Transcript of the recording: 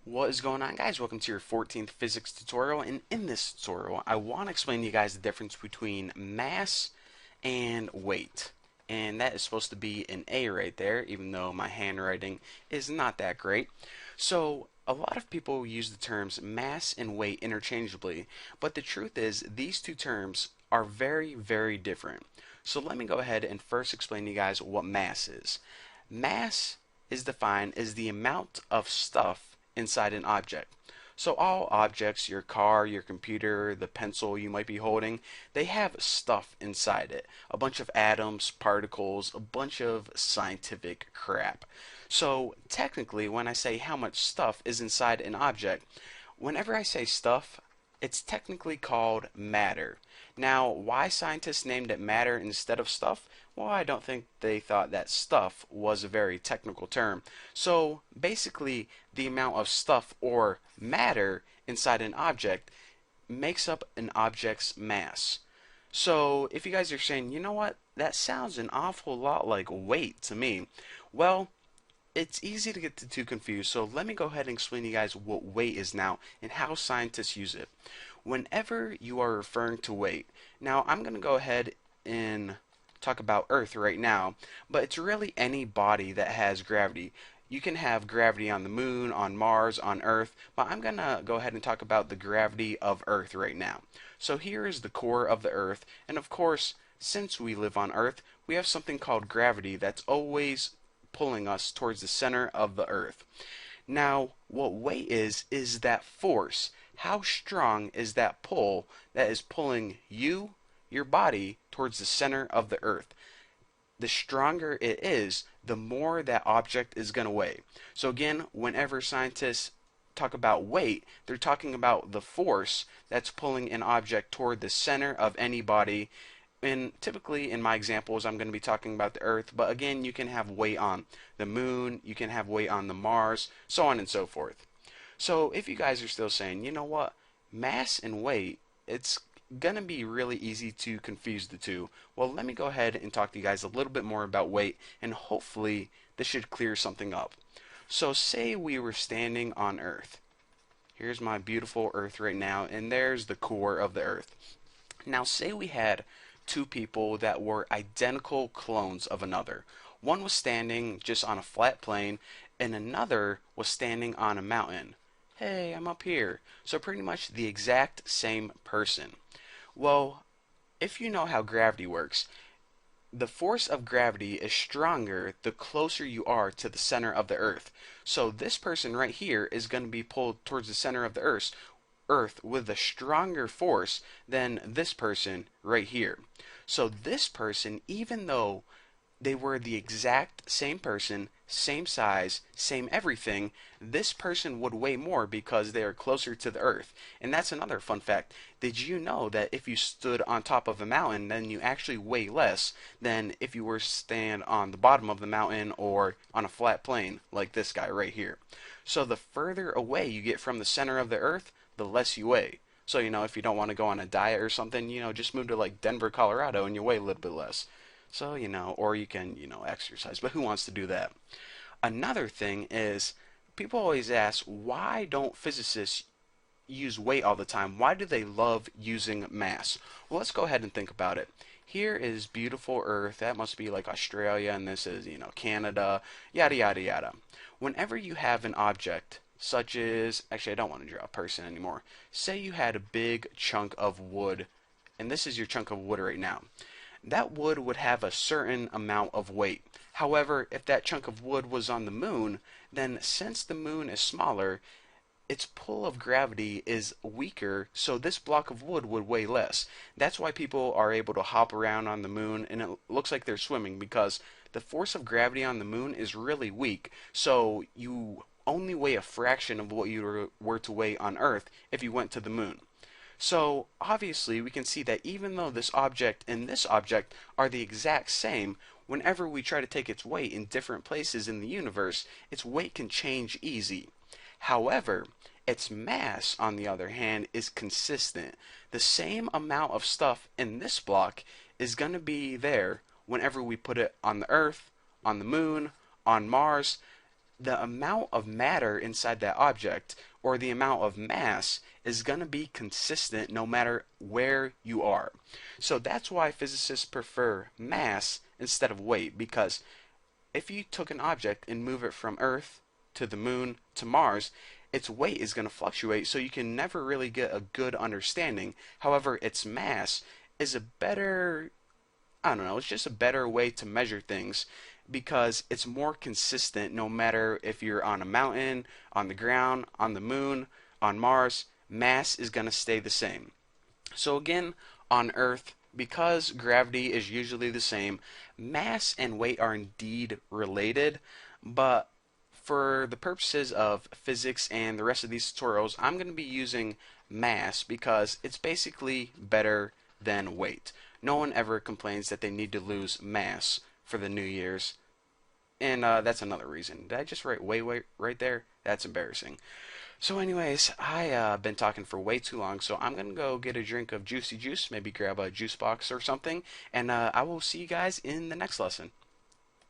What is going on, guys? Welcome to your 14th physics tutorial, and in this tutorial I want to explain to you guys the difference between mass and weight. And that is supposed to be an A right there, even though my handwriting is not that great. So a lot of people use the terms mass and weight interchangeably, but the truth is these two terms are very, very different. So let me go ahead and first explain to you guys what mass is. Mass is defined as the amount of stuff inside an object. So all objects, your car, your computer, the pencil you might be holding, they have stuff inside it. A bunch of atoms, particles, a bunch of scientific crap. So technically, when I say how much stuff is inside an object, whenever I say stuff, it's technically called matter. Now, why scientists named it matter instead of stuff? Well, I don't think they thought that stuff was a very technical term. So basically, the amount of stuff or matter inside an object makes up an object's mass. So if you guys are saying, you know what, that sounds an awful lot like weight to me, well, it's easy to get the two confused, so let me go ahead and explain to you guys what weight is now and how scientists use it. Whenever you are referring to weight, now I'm going to go ahead and talk about Earth right now, but it's really any body that has gravity. You can have gravity on the moon, on Mars, on Earth, but I'm going to go ahead and talk about the gravity of Earth right now. So here is the core of the Earth, and of course, since we live on Earth, we have something called gravity that's always pulling us towards the center of the Earth. Now, what weight is that force. How strong is that pull that is pulling you, your body, towards the center of the Earth? The stronger it is, the more that object is going to weigh. So again, whenever scientists talk about weight, they're talking about the force that's pulling an object toward the center of any body. And typically in my examples I'm going to be talking about the Earth, but again you can have weight on the moon, you can have weight on the Mars, so on and so forth. So if you guys are still saying, you know what, mass and weight, it's going to be really easy to confuse the two. Well, let me go ahead and talk to you guys a little bit more about weight, and hopefully this should clear something up. So say we were standing on Earth. Here's my beautiful Earth right now, and there's the core of the Earth. Now say we had two people that were identical clones of another. One was standing just on a flat plane, and another was standing on a mountain. Hey, I'm up here. So pretty much the exact same person. Well, if you know how gravity works, the force of gravity is stronger the closer you are to the center of the Earth. So this person right here is going to be pulled towards the center of the Earth with a stronger force than this person right here. So this person, even though they were the exact same person, same size, same everything, this person would weigh more because they are closer to the Earth. And that's another fun fact. Did you know that if you stood on top of a mountain, then you actually weigh less than if you were to stand on the bottom of the mountain or on a flat plane like this guy right here? So the further away you get from the center of the Earth, the less you weigh. So, if you don't want to go on a diet or something, just move to like Denver, Colorado, and you weigh a little bit less. So, or you can, exercise. But who wants to do that? Another thing is people always ask, why don't physicists use weight all the time? Why do they love using mass? Well, let's go ahead and think about it. Here is beautiful Earth. That must be like Australia, and this is, Canada, yada, yada, yada. Whenever you have an object, such as, actually, I don't want to draw a person anymore. Say you had a big chunk of wood, and this is your chunk of wood right now. That wood would have a certain amount of weight. However, if that chunk of wood was on the moon, then since the moon is smaller, its pull of gravity is weaker, so this block of wood would weigh less. That's why people are able to hop around on the moon and it looks like they're swimming, because the force of gravity on the moon is really weak. So you only weigh a fraction of what you were to weigh on Earth if you went to the moon. So obviously we can see that even though this object and this object are the exact same, whenever we try to take its weight in different places in the universe, its weight can change easy. However, its mass, on the other hand, is consistent. The same amount of stuff in this block is going to be there whenever we put it on the Earth, on the Moon, on Mars. the amount of matter inside that object, or the amount of mass, is going to be consistent no matter where you are. So that's why physicists prefer mass instead of weight, because if you took an object and move it from Earth to the moon to Mars, its weight is going to fluctuate, so you can never really get a good understanding. However, its mass is a better, I don't know, it's just a better way to measure things because it's more consistent no matter if you're on a mountain, on the ground, on the moon, on Mars, mass is going to stay the same. So again, on Earth, because gravity is usually the same, mass and weight are indeed related, but for the purposes of physics and the rest of these tutorials, I'm going to be using mass because it's basically better than weight. No one ever complains that they need to lose mass for the New Year's, and that's another reason. Did I just write way right there? That's embarrassing. So anyways, I been talking for way too long, so I'm gonna go get a drink of juicy juice, maybe grab a juice box or something, and I will see you guys in the next lesson.